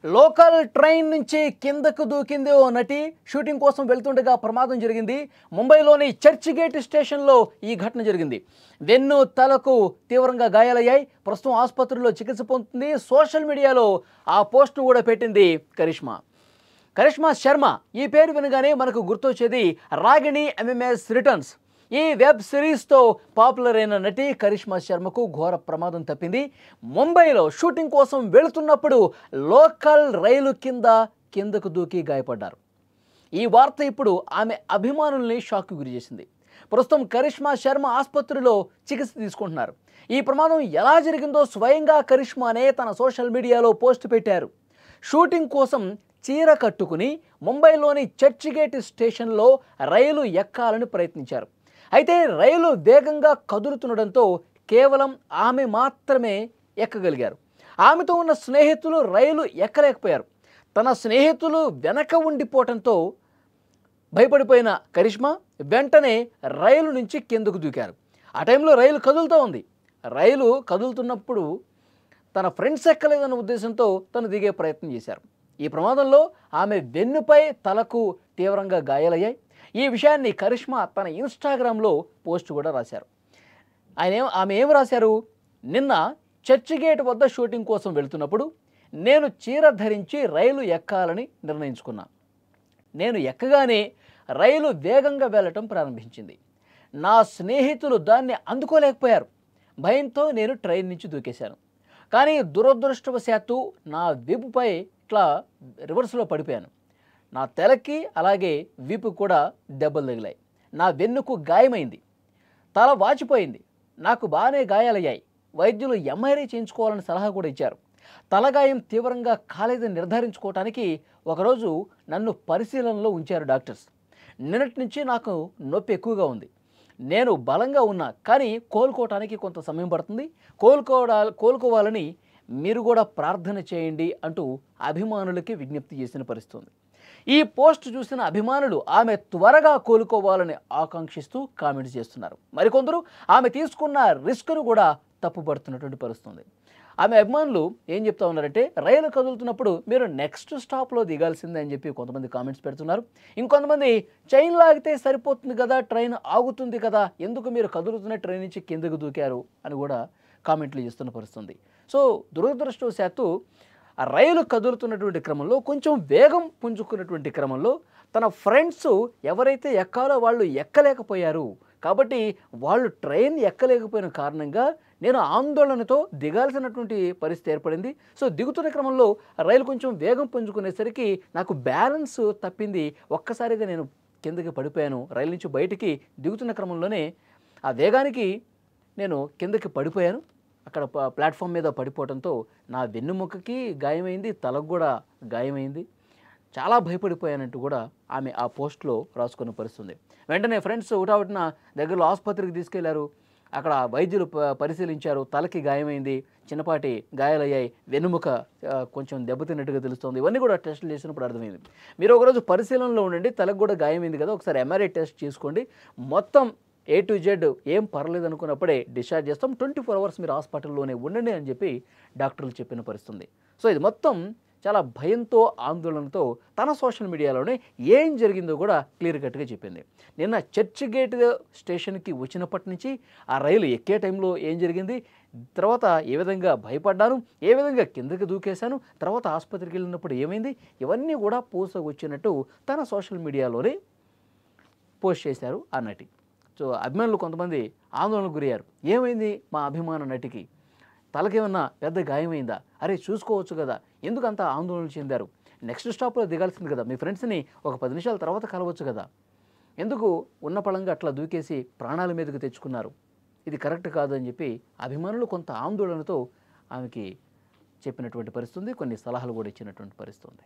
Local train నుంచి కిందకు దూకింది ఓ నటి. షూటింగ్ కోసం వెళ్తుండగా ప్రమాదం జరిగింది. ముంబైలోని చర్చ్ గేట్ స్టేషన్లో ఈ ఘటన జరిగింది. వెన్ను తలకు తీవ్రంగా గాయాలయ్యాయి. ప్రస్తుతం ఆసుపత్రిలో చికిత్స పొందుతుంది. సోషల్ మీడియాలో ఆ పోస్ట్ను కూడా పెట్టింది కరిష్మా శర్మ. ఈ పేరు వినగానే మనకు గుర్తొచ్చేది రాగిణి ఎంఎంఎస్ రిటర్న్స్. ఈ వెబ్ సిరీస్తో పాపులర్ అయిన నటి కరిష్మా శర్మకు ఘోర ప్రమాదం తప్పింది. ముంబైలో షూటింగ్ కోసం వెళుతున్నప్పుడు లోకల్ రైలు కిందకు దూకి గాయపడ్డారు. ఈ వార్త ఇప్పుడు ఆమె అభిమానుల్ని షాక్కు గురి చేసింది. ప్రస్తుతం కరిష్మా శర్మ ఆసుపత్రిలో చికిత్స తీసుకుంటున్నారు. ఈ ప్రమాదం ఎలా జరిగిందో స్వయంగా కరిష్మానే తన సోషల్ మీడియాలో పోస్ట్ పెట్టారు. షూటింగ్ కోసం చీర కట్టుకుని ముంబైలోని చర్చ్ గేట్ స్టేషన్లో రైలు ఎక్కాలని ప్రయత్నించారు. అయితే రైలు వేగంగా కదులుతుండడంతో కేవలం ఆమె మాత్రమే ఎక్కగలిగారు. ఆమెతో ఉన్న స్నేహితులు రైలు ఎక్కలేకపోయారు. తన స్నేహితులు వెనక ఉండిపోవడంతో భయపడిపోయిన కరిష్మా వెంటనే రైలు నుంచి కిందకు దూకారు. ఆ టైంలో రైలు కదులుతూ ఉంది. రైలు కదులుతున్నప్పుడు తన ఫ్రెండ్స్ ఎక్కలేదన్న ఉద్దేశంతో తను దిగే ప్రయత్నం చేశారు. ఈ ప్రమాదంలో ఆమె వెన్నుపై తలకు తీవ్రంగా గాయాలయ్యాయి. ఈ విషయాన్ని కరిష్మా తన ఇన్స్టాగ్రామ్లో పోస్ట్ కూడా రాశారు. ఆమె ఏం రాశారు? నిన్న చర్చ్ గేట్ వద్ద షూటింగ్ కోసం వెళ్తున్నప్పుడు నేను చీర ధరించి రైలు ఎక్కాలని నిర్ణయించుకున్నా. నేను ఎక్కగానే రైలు వేగంగా వెళ్ళటం ప్రారంభించింది. నా స్నేహితులు దాన్ని అందుకోలేకపోయారు. భయంతో నేను ట్రైన్ నుంచి దూకేశాను. కానీ దురదృష్టవశాత్తు నా వీపుపై ఇట్లా రివర్స్లో పడిపోయాను. నా తలకి అలాగే వీపు కూడా దెబ్బలు తగిలాయి. నా వెన్నుకు గాయమైంది. తల వాచిపోయింది. నాకు బాగానే గాయాలయ్యాయి. వైద్యులు ఎంఆర్ఐ చేయించుకోవాలని సలహా కూడా ఇచ్చారు. తలగాయం తీవ్రంగా కాలేదని నిర్ధారించుకోవటానికి ఒకరోజు నన్ను పరిశీలనలో ఉంచారు డాక్టర్స్. నిన్నటి నుంచి నాకు నొప్పి ఎక్కువగా ఉంది. నేను బలంగా ఉన్నా, కానీ కోలుకోవటానికి కొంత సమయం పడుతుంది. కోలుకోవాలని మీరు కూడా ప్రార్థన చేయండి అంటూ అభిమానులకి విజ్ఞప్తి చేసిన పరిస్థితి. ఈ పోస్ట్ చూసిన అభిమానులు ఆమె త్వరగా కోలుకోవాలని ఆకాంక్షిస్తూ కామెంట్స్ చేస్తున్నారు. మరికొందరు ఆమె తీసుకున్న రిస్క్ను కూడా తప్పుపడుతున్నటువంటి పరిస్థితి. ఆమె అభిమానులు ఏం చెప్తా ఉన్నారంటే, రైలు కదులుతున్నప్పుడు మీరు నెక్స్ట్ స్టాప్లో దిగాల్సిందే అని చెప్పి కొంతమంది కామెంట్స్ పెడుతున్నారు. ఇంకొంతమంది చైన్ లాగితే సరిపోతుంది కదా, ట్రైన్ ఆగుతుంది కదా, ఎందుకు మీరు కదులుతున్న ట్రైన్ నుంచి కిందకు దూకారు అని కూడా కామెంట్లు చేస్తున్న పరిస్థితి. సో దురదృష్టవశాత్తు ఆ రైలు కదులుతున్నటువంటి క్రమంలో కొంచెం వేగం పుంజుకున్నటువంటి క్రమంలో తన ఫ్రెండ్స్ ఎవరైతే ఎక్కాలో వాళ్ళు ఎక్కలేకపోయారు. కాబట్టి వాళ్ళు ట్రైన్ ఎక్కలేకపోయిన కారణంగా నేను ఆందోళనతో దిగాల్సినటువంటి పరిస్థితి ఏర్పడింది. సో దిగుతున్న క్రమంలో రైలు కొంచెం వేగం పుంజుకునేసరికి నాకు బ్యాలెన్స్ తప్పింది. ఒక్కసారిగా నేను కిందకి పడిపోయాను. రైలు నుంచి బయటికి దిగుతున్న క్రమంలోనే ఆ వేగానికి నేను కిందకి పడిపోయాను. అక్కడ ప్లాట్ఫామ్ మీద పడిపోవడంతో నా వెన్నుముక్కకి గాయమైంది, తలకు కూడా గాయమైంది. చాలా భయపడిపోయానంటూ కూడా ఆమె ఆ పోస్ట్లో రాసుకున్న పరిస్థితి. వెంటనే ఫ్రెండ్స్ ఉటావుటిన దగ్గరలో ఆసుపత్రికి తీసుకెళ్లారు. అక్కడ వైద్యులు పరిశీలించారు. తలకి గాయమైంది, చిన్నపాటి గాయాలయ్యాయి, వెన్నుముక కొంచెం దెబ్బతిన్నట్టుగా తెలుస్తుంది. ఇవన్నీ కూడా టెస్టులు చేసినప్పుడు అర్థమైంది. మీరు ఒకరోజు పరిశీలనలో ఉండండి. తలకు కూడా గాయమైంది కదా, ఒకసారి ఎంఆర్ఐ టెస్ట్ చేసుకోండి, మొత్తం A to Z ఏం పర్లేదు అనుకున్నప్పుడే డిశ్చార్జ్ చేస్తాం, 24 hours మీరు హాస్పిటల్లోనే ఉండండి అని చెప్పి డాక్టర్లు చెప్పిన పరిస్థితి. సో ఇది మొత్తం చాలా భయంతో ఆందోళనతో తన సోషల్ మీడియాలోనే ఏం జరిగిందో కూడా క్లియర్ కట్గా చెప్పింది. నిన్న చర్చ్ గేట్ స్టేషన్కి వచ్చినప్పటి నుంచి ఆ రైలు ఎక్కే టైంలో ఏం జరిగింది, తర్వాత ఏ విధంగా భయపడ్డాను, ఏ విధంగా కిందకి దూకేశాను, తర్వాత ఆసుపత్రికి వెళ్ళినప్పుడు ఏమైంది, ఇవన్నీ కూడా పూసకొచ్చినట్టు తన సోషల్ మీడియాలోనే పోస్ట్ చేశారు ఆ నటి. సో అభిమానులు కొంతమంది ఆందోళనకు గురయ్యారు. ఏమైంది మా అభిమాన నటికి, తలకేమన్నా పెద్ద గాయమైందా, అరే చూసుకోవచ్చు కదా, ఎందుకు అంత ఆందోళన చెందారు, నెక్స్ట్ స్టాప్లో దిగాల్సింది కదా, మీ ఫ్రెండ్స్ని ఒక 10 నిమిషాల తర్వాత కలవచ్చు కదా, ఎందుకు ఉన్న పళంగా అట్లా దూకేసి ప్రాణాల మీదకు తెచ్చుకున్నారు, ఇది కరెక్ట్ కాదు అని చెప్పి అభిమానులు కొంత ఆందోళనతో ఆమెకి చెప్పినటువంటి పరిస్థితి, కొన్ని సలహాలు కూడా ఇచ్చినటువంటి పరిస్థితి.